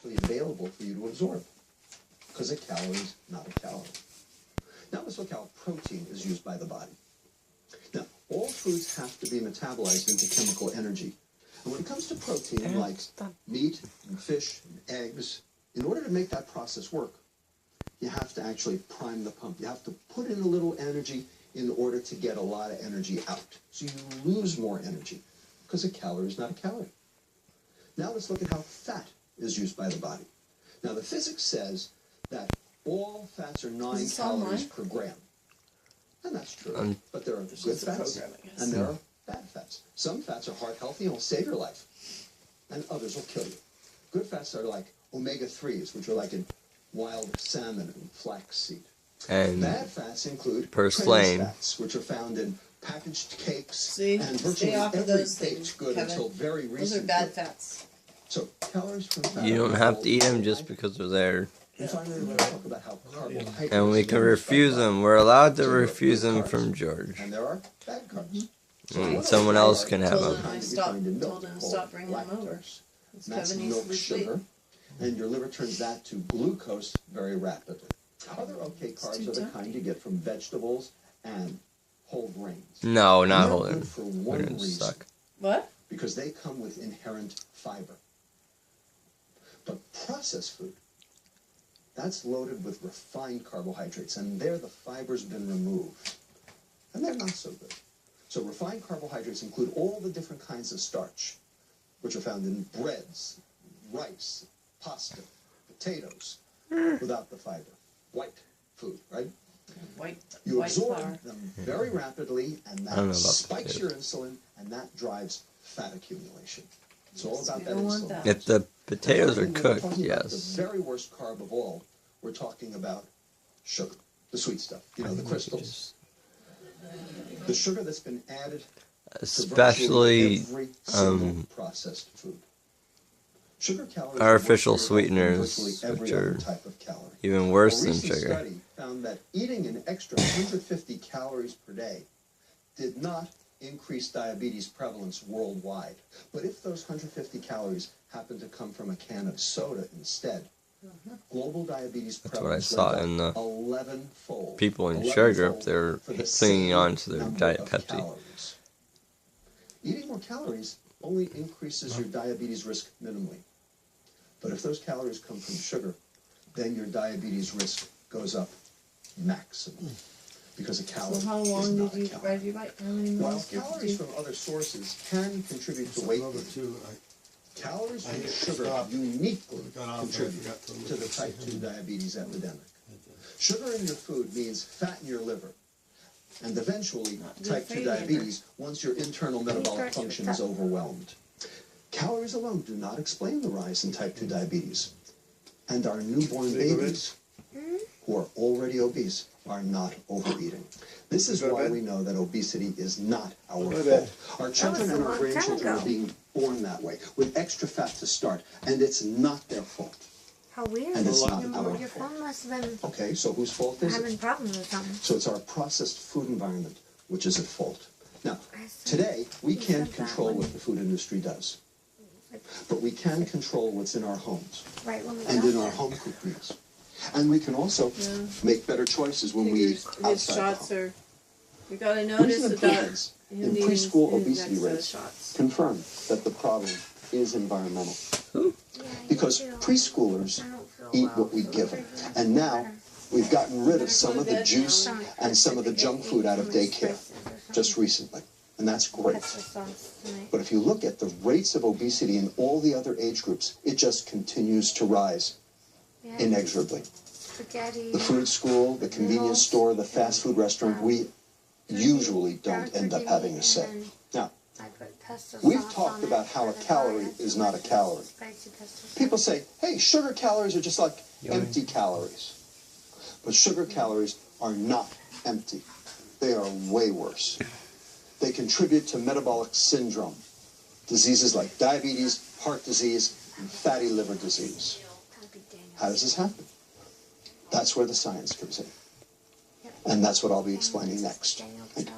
available for you to absorb, because a calorie is not a calorie. Now let's look how protein is used by the body. Now, all foods have to be metabolized into chemical energy. And when it comes to protein, like meat and fish and eggs, in order to make that process work, you have to actually prime the pump. You have to put in a little energy in order to get a lot of energy out. So you lose more energy, because a calorie is not a calorie. Now let's look at how fat is used by the body. Now the physics says that all fats are 9 calories per gram. And that's true. But there are good fats and there are bad fats. Some fats are heart healthy and will save your life. And others will kill you. Good fats are like omega-3s, which are like in wild salmon and flaxseed. And bad fats include trans fats, which are found in packaged cakes and virtually every baked good until very recently. Those are bad fats. So calories from fat. You don't have to eat them just because they're there. And finally, we're going to talk about how carbohydrates. And we can refuse them. We're allowed to refuse them from George. And there are bad carbs. And someone else can have them. I told him to stop bringing them over. That's milk sugar. And your liver turns that to glucose very rapidly. Other okay carbs are the kind you get from vegetables and whole grains. No, not whole grains. For one reason. Suck. What? Because they come with inherent fiber. But processed food, that's loaded with refined carbohydrates, and there the fiber's been removed. And they're not so good. So refined carbohydrates include all the different kinds of starch, which are found in breads, rice, pasta, potatoes, without the fiber. White food, right? You absorb them very rapidly, and that spikes your insulin, and that drives fat accumulation. It's all about that insulin. If the potatoes are cooked, yes. The very worst carb of all, we're talking about sugar, the sweet stuff, you know, the crystals. The sugar that's been added especially to every single processed food. Sugar calories artificial sweeteners, which are even worse than sugar. A recent study found that eating an extra 150 calories per day did not increase diabetes prevalence worldwide. But if those 150 calories happen to come from a can of soda instead, global diabetes prevalence went up 11-fold. People in sugar up there clinging on to their Diet Pepsi. Calories. Eating more calories only increases your diabetes risk minimally. But if those calories come from sugar, then your diabetes risk goes up maximum. Because a calorie is not a calorie. While calories from other sources can contribute to weight gain, calories from sugar uniquely contribute to the type 2 diabetes epidemic. Sugar in your food means fat in your liver, and eventually type 2 diabetes once your internal metabolic function is overwhelmed. Calories alone do not explain the rise in type 2 diabetes, and our newborn babies who are already obese are not overeating. This is why we know that obesity is not our fault. Our children and our grandchildren are being born that way, with extra fat to start, and it's not their fault. How weird. And it's not our Your fault. phone must have been Okay, so whose fault is having it? problems with something. So it's our processed food environment which is at fault. Now, today, we can't control what the food industry does. But we can control what's in our homes and in our home cooked meals. And we can also make better choices when we eat outside the home. We got to notice improvements in preschool obesity rates confirm that the problem is environmental. Because preschoolers eat what we give them. And now we've gotten rid of some of the juice and some of the junk food out of daycare just recently. And that's great. But if you look at the rates of obesity in all the other age groups, it just continues to rise inexorably. The food school, the convenience store, the fast food restaurant, we usually don't end up having a say. Now, we've talked about how a calorie is not a calorie. People say, hey, sugar calories are just like empty calories. But sugar calories are not empty. They are way worse. They contribute to metabolic syndrome, diseases like diabetes, heart disease, and fatty liver disease. How does this happen? That's where the science comes in. And that's what I'll be explaining next. Thank you.